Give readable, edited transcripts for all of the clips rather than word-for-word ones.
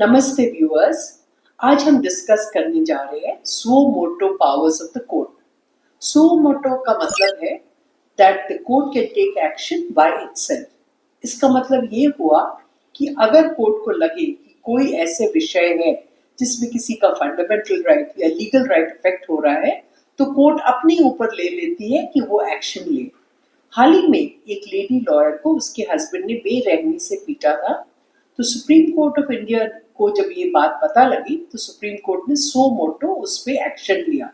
नमस्ते व्यूअर्स। आज हम डिस्कस करने जा रहे हैं suo motu powers of the court. Suo motu का मतलब है that the court can take action by itself. इसका मतलब ये हुआ कि अगर कोर्ट को लगे कि कोई ऐसे विषय है जिसमें किसी का फंडामेंटल राइट या लीगल राइट अफेक्ट हो रहा है, तो कोर्ट अपने ऊपर ले लेती है कि वो एक्शन ले। हाल ही में एक लेडी लॉयर को उसके हस्बैंड ने बेरहमी से पीटा था, तो सुप्रीम कोर्ट ऑफ इंडिया को जब ये बात पता लगी तो सुप्रीम कोर्ट ने सो मोटो उस पर एक्शन लिया।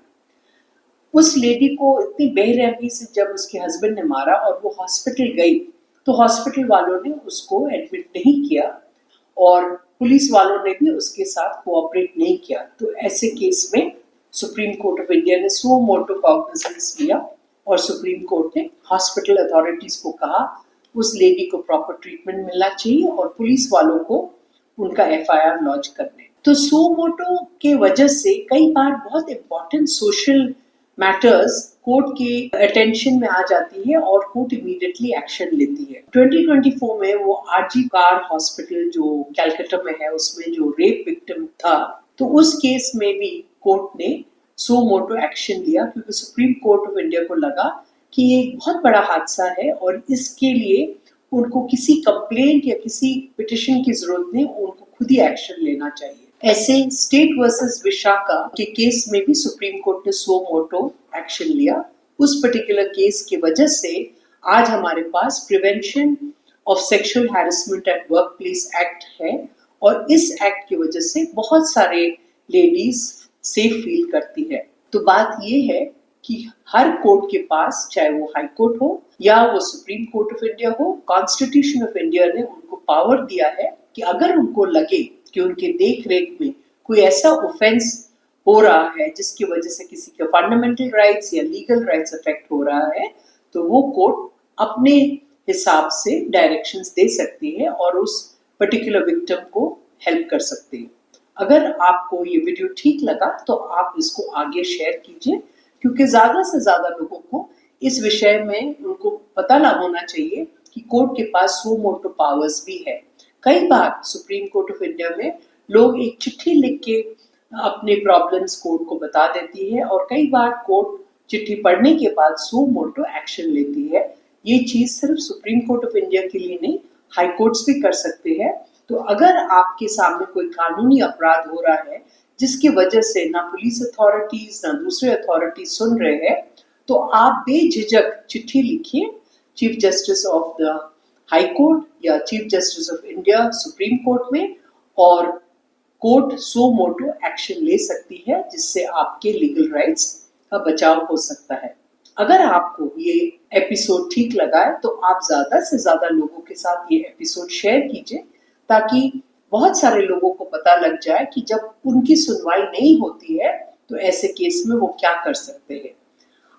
उस लेडी को इतनी बेरहमी से जब उसके हस्बैंड ने मारा और वो हॉस्पिटल गई, तो हॉस्पिटल वालों ने उसको एडमिट नहीं किया और पुलिस वालों ने भी उसके साथ कोऑपरेट नहीं किया। तो ऐसे केस में सुप्रीम कोर्ट ऑफ इंडिया ने सो मोटो कॉग्निजेंस लिया और सुप्रीम कोर्ट ने हॉस्पिटल अथॉरिटीज को कहा उस लेडी को प्रॉपर ट्रीटमेंट मिलना चाहिए और पुलिस वालों को उनका एफआईआर लॉन्च करने। तो सो मोटो के वजह से कई बार बहुत इंपॉर्टेंट सोशल मैटर्स कोर्ट के अटेंशन में आ जाती है और कोर्ट इमीडिएटली एक्शन लेती है। 2024 में वो आरजी कार हॉस्पिटल जो कैलकाटा में है, उसमें जो रेप विक्टिम था, तो उस केस में भी कोर्ट ने सो मोटो एक्शन लिया क्योंकि सुप्रीम कोर्ट ऑफ इंडिया को लगा कि ये एक बहुत बड़ा हादसा है और इसके लिए उनको किसी कंप्लेंट या किसी पिटिशन की जरूरत नहीं, उनको खुद ही एक्शन लेना चाहिए। ऐसे स्टेट वर्सेस विशाखा के केस में भी सुप्रीम कोर्ट ने सो मोटो एक्शन लिया। उस पर्टिकुलर केस की वजह से आज हमारे पास prevention of sexual harassment at work place act है और इस एक्ट की वजह से बहुत सारे लेडीज सेफ फील करती है। तो बात ये है कि हर कोर्ट के पास, चाहे वो हाई कोर्ट हो या वो सुप्रीम कोर्ट ऑफ इंडिया हो, कॉन्स्टिट्यूशन ऑफ इंडिया ने उनको पावर दिया है कि अगर उनको लगे कि उनके देख रेख में कोई ऐसा ऑफेंस हो रहा है जिसकी वजह से किसी के फंडामेंटल राइट्स या लीगल राइट्स अफेक्ट हो रहा है, तो वो कोर्ट अपने हिसाब से डायरेक्शंस दे सकती है और उस पर्टिकुलर विक्टिम को हेल्प कर सकती है। अगर आपको ये वीडियो ठीक लगा तो आप इसको आगे शेयर कीजिए, क्योंकि ज्यादा से ज्यादा लोगों को इस विषय में उनको पता ना होना चाहिए कि कोर्ट के पास सो मोटो पावर्स भी है। कई बार सुप्रीम कोर्ट ऑफ इंडिया में लोग एक चिट्ठी लिख के अपने प्रॉब्लम्स कोर्ट को बता देती है और कई बार कोर्ट चिट्ठी पढ़ने के बाद सो मोटो एक्शन लेती है। ये चीज सिर्फ सुप्रीम कोर्ट ऑफ इंडिया के लिए नहीं, हाई कोर्ट्स भी कर सकते हैं। तो अगर आपके सामने कोई कानूनी अपराध हो रहा है जिसकी वजह से ना पुलिस अथॉरिटीज ना दूसरे अथॉरिटीज सुन रहे हैं, तो आप बेझिझक चिट्ठी लिखिए chief justice of the high court या chief justice of India supreme court में, और कोर्ट सो मोटो एक्शन ले सकती है जिससे आपके लीगल राइट्स का बचाव हो सकता है। अगर आपको ये एपिसोड ठीक लगा है तो आप ज्यादा से ज्यादा लोगों के साथ ये एपिसोड शेयर कीजिए ताकि बहुत सारे लोगों को पता लग जाए कि जब उनकी सुनवाई नहीं होती है तो ऐसे केस में वो क्या कर सकते हैं।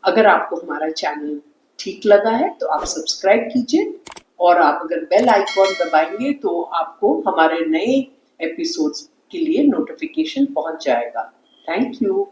अगर आपको हमारा चैनल ठीक लगा है तो आप सब्सक्राइब कीजिए और आप अगर बेल आइकॉन दबाएंगे तो आपको हमारे नए एपिसोड्स के लिए नोटिफिकेशन पहुंच जाएगा। Thank you.